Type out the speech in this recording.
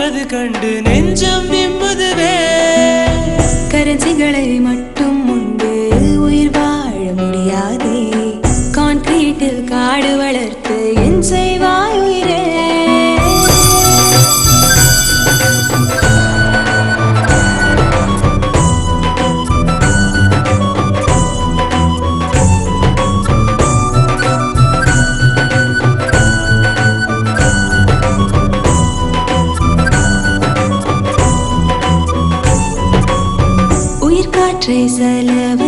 அது கண்டு நெஞ்சம் விம்புதுவே. கரன்சிகளை மட்டும் உண்டு உயிர் வாழ முடியாதே. கான்கிரீட்டில் காடு வளர்த்து என் செய்வாய் உயிரே. காற்றை செலவு